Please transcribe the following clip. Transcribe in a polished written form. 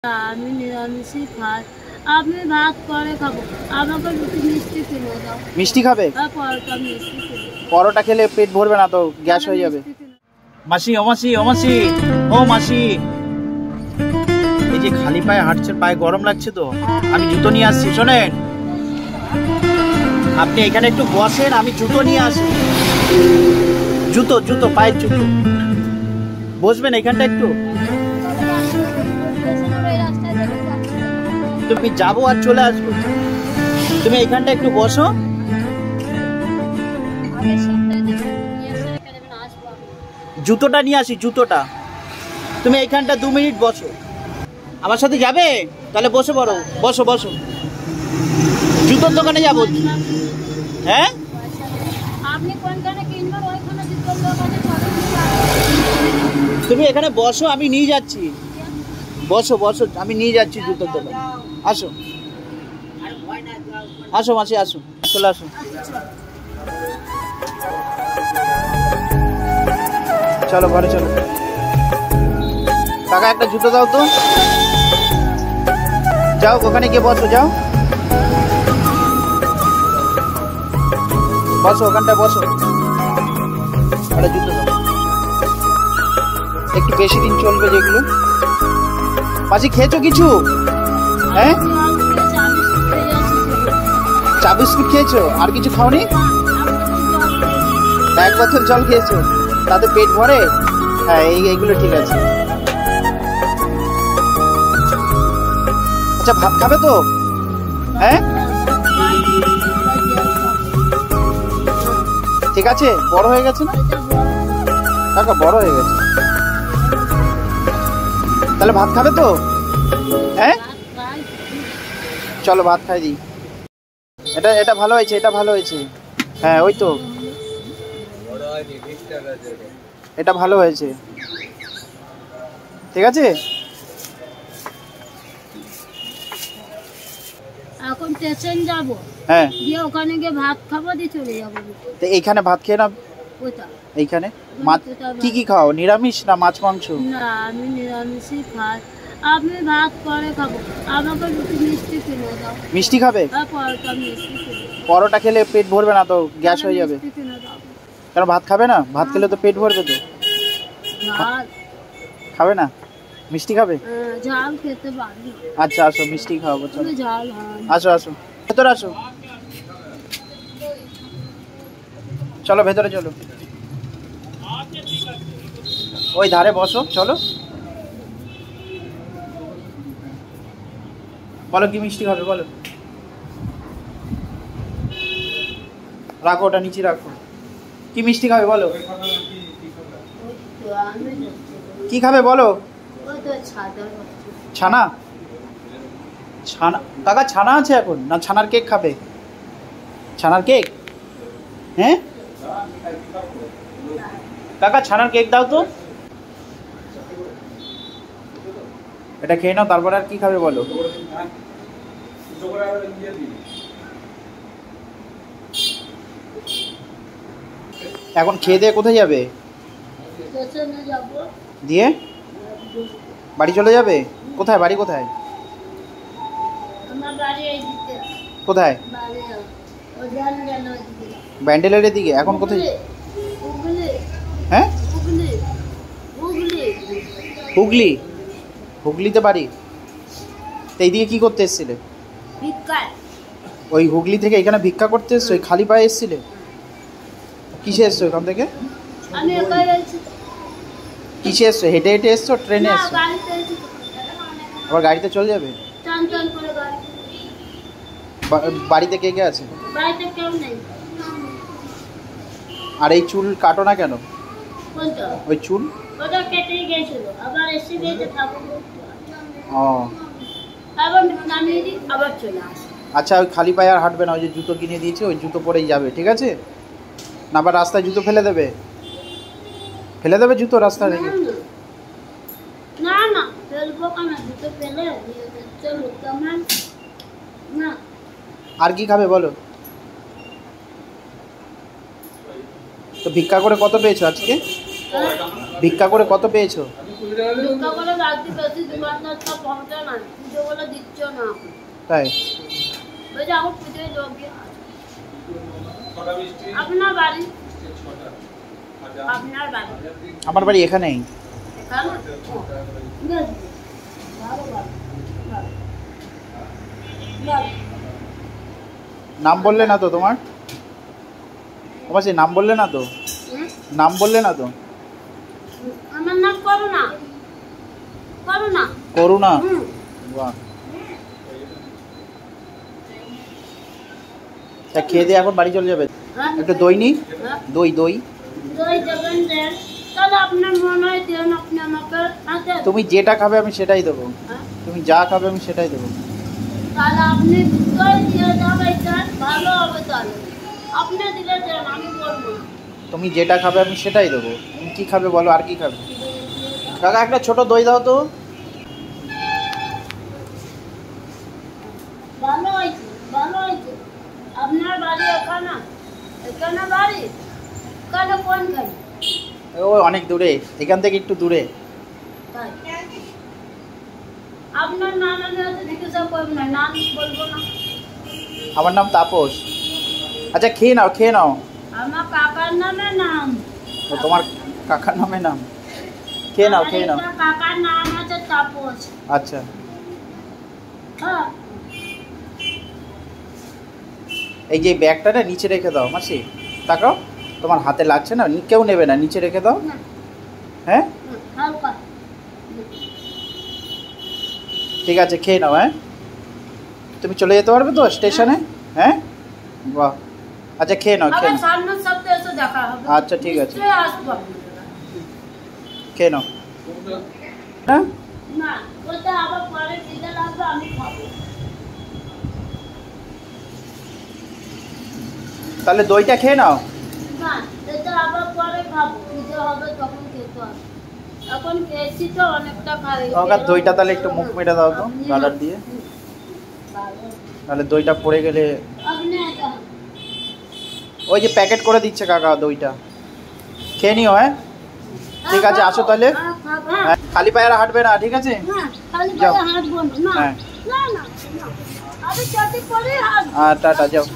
আমি নিরামিষই খাই। আমি ভাত পরে খাবো। আমাকে দুটো মিষ্টি কিনে দাও। মিষ্টি খাবে? পরোটা মিষ্টি কিনে দাও। পরোটা খেলে পেট ভরবে না তো, গ্যাস হয়ে যাবে। মাসি ও মাসি ও মাসি ও মাসি, এই যে খালি পায়ে হাঁটছেন, পায়ে গরম লাগছে তো, আমি জুতো নিয়ে আসছি। শোনেন, আপনি এখানে একটু বসেন, আমি জুতো নিয়ে আসি। জুতো জুতো পায়ের জুতো। বসবেন এখানটা একটু। তুমি যাবো আর চলে আসবো, তুমি এখানটা একটু বসো। জুতোটা নিয়ে আসি, জুতোটা। তুমি এইখানটা 2 মিনিট বসো। আমার সাথে যাবে? তাহলে বসে পড়ো, বসো বসো। জুতোর দোকানে যাবো। হ্যাঁ, তুমি এখানে বসো, আমি নিয়ে যাচ্ছি। বসো বসো, আমি নিয়ে যাচ্ছি জুতোর দোকানে। আসো আসো মাসি, আসো, চলে আসো। চলো ঘরে চলো। কাকা একটা জুতো দাও তো। যাও ওখানে গিয়ে বসো, যাও বসো, ওখানটা বসো। একটা জুতো দাও, একটু বেশি দিন চলবে যেগুলো। মাসি খেয়েছো কিছু? হ্যাঁ, চা বিস্কুট খেয়েছো, আর কিছু খাওনি? 1 বোতল জল খেয়েছো, তাতে পেট ভরে? হ্যাঁ, এইগুলো ঠিক আছে। আচ্ছা, ভাত খাবে তো? হ্যাঁ ঠিক আছে। বড় হয়ে গেছে না কাকা, বড় হয়ে গেছে। তাহলে ভাত খাবে তো? হ্যাঁ চলো ভাত খাই দিই। এটা ভালো হয়েছে, এটা ভালো হয়েছে। হ্যাঁ ওই তো, এটা ভালো হয়েছে। ঠিক আছে। এখন স্টেশন যাবো। হ্যাঁ, দিয়ে ওখানে গিয়ে ভাত খাবো, দিয়ে চলে যাবো। তো এইখানে ভাত খেয়ে না? এইখানে মাছ কি কি খাও? নিরামিষ না মাছ মাংস? না, আমি নিরামিষই খাই। আমি ভাত পরে খাবো। আমাকে দুটো মিষ্টি কিনে দাও। মিষ্টি খাবে? পরোটা মিষ্টি কিনে দাও। পরোটা খেলে পেট ভরবে না তো, গ্যাস হয়ে যাবে। কেন ভাত খাবে না? ভাত খেলে তো পেট ভরবে তো। ঝাল খাবে না? মিষ্টি খাবে? ঝাল খেতে পারি। আচ্ছা আসো, মিষ্টি খাওয়াবো। চলো ঝাল, আসো আসো, ভেতরে আসো। চলো ভেতরে চলো, ওই ধারে বসো। চলো বলো কি মিষ্টি খাবে, বলো। রাখো, ওটা নিচে রাখো। কি মিষ্টি খাবে বলো? কি খাবে বলো? ছানা? ছানা কাকা, ছানা আছে এখন? না ছানার কেক খাবে? ছানার কেক? হ্যাঁ কাকা, ছানার কেক দাও তো। এটা খেয়ে নাও, তারপর আর কি খাবে বলো? এখন খেয়ে দিয়ে কোথায় যাবে? দিয়ে বাড়ি চলে যাবে? কোথায় বাড়ি? কোথায় কোথায়? ব্যান্ডেলের দিকে। এখন কোথায়? হ্যাঁ, হুগলি। হুগলিতে বাড়ি? তো এইদিকে কি করতে এসেছিলে? ওই হুগলি থেকে এখানে ভিক্ষা করতে এসছো? ওই খালি পায়ে এসেছিলে? কিসে এসছো এখান থেকে? কিসে এসছো? হেঁটে হেঁটে এসছো? ট্রেনে এসছো? আবার গাড়িতে চলে যাবে? বাড়িতে কে কে আছে? আর এই চুল কাটো না কেন? ওই চুল আচ্ছা, ওই খালি পায়ে আর হাঁটবে না। ওই যে জুতো কিনে দিয়েছে, ওই জুতো পরেই যাবে। ঠিক আছে না? আবার রাস্তায় জুতো ফেলে দেবে? ফেলে দেবে জুতো রাস্তায় রেখে? আর কি খাবে বলো? তো ভিক্ষা করে কত পেয়েছো আজকে? ভিক্ষা করে কত পেয়েছো? ভিক্ষা করে রাখতে বেশি দোকানদার সব পৌঁছে না, পুজো বলে দিচ্ছ না। তাই ওই যে আমার পুজোয় লোক আপনার বাড়ি, আপনার বাড়ি, আমার বাড়ি এখানেই। এখানে? ও, বেশ, ভালো, ভালো, ভালো। ভালো। নাম বললে না তো তোমার? তোমার সেই নাম বললে না তো? হুম? নাম বললে না তো? আমার নাম করুণা। করুণা। করুণা? হুম। বাহ। তা খেয়ে দিয়ে এখন বাড়ি চলে যাবে? হ্যাঁ? একটু দই নি, হ্যাঁ? দই দই। দই দেবেন দেন। তাহলে আপনার মনে হয় দেন, আপনি আমাকে হাতে। তুমি যেটা খাবে আমি সেটাই দেবো, হ্যাঁ? তুমি যা খাবে আমি সেটাই দেবো। তাহলে আপনি দই দিয়ে যাবেন দেন, ভালো হবে তাহলে। আপনি দিলে দেন, আমি বলবো না। তুমি যেটা খাবে আমি সেটাই দেবো। তুমি কি খাবে বলো, আর কি খাবে? কাকা একটা ছোট দই দাও তো। ভালো হয়েছে, ভালো হয়েছে। আপনার বাড়ি এখানে? এখানে বাড়ি? এখানে কোন খাই? ও অনেক দূরে, এখান থেকে একটু দূরে। তাই। আপনার নাম আমি হয়তো জিজ্ঞাসা করবো না, নাম বলবো না। আমার নাম তাপস। আচ্ছা খেয়ে নাও, খেয়ে নাও। আমার কাকার নামে নাম। ও তোমার কাকার নামে নাম? খেয়ে নাও, খেয়ে নাও। আমার একটা কাকার নাম আছে তাপস। আচ্ছা হ্যাঁ। এই যে ব্যাগটা না নিচে রেখে দাও মাসি, তাকাও তোমার হাতে লাগছে না, কেউ নেবে না, নিচে রেখে দাও। না, হ্যাঁ না, হালকা। ঠিক আছে, খেয়ে নাও। হ্যাঁ তুমি চলে যেতে পারবে তো স্টেশনে? হ্যাঁ বাহ। আচ্ছা খেয়ে নাও, খেয়ে আবার নাও। সামনের সপ্তাহে এসে দেখা হবে। আচ্ছা ঠিক আছে, নিশ্চয়ই আসবো আপনাদের। খেয়ে নাও। হ্যাঁ না, ওটা আবার পরে দিতে লাগবে, আমি খাবো। তাহলে দইটা খেয়ে নাও। না, এটা আবার পরে খাবো, দিতে হবে তখন খেতে হবে। এখন খেয়েছি তো অনেকটা খাই। ওখানে দইটা তাহলে একটু মুখ মেরে দাও তো কালার দিয়ে, তাহলে দইটা পড়ে গেলে। আপনি এটা ওই যে প্যাকেট করে দিচ্ছে কাকা দইটা, খেয়ে নিও। হ্যাঁ ঠিক আছে, আসো তাহলে। হ্যাঁ, খালি পায়ে আর হাঁটবে না, ঠিক আছে? হ্যাঁ, খালি যাও। পায়ে হাঁটবো না। হ্যাঁ। না, না, না, আমি চটি পরে হাঁটবো। টাটা, যাও।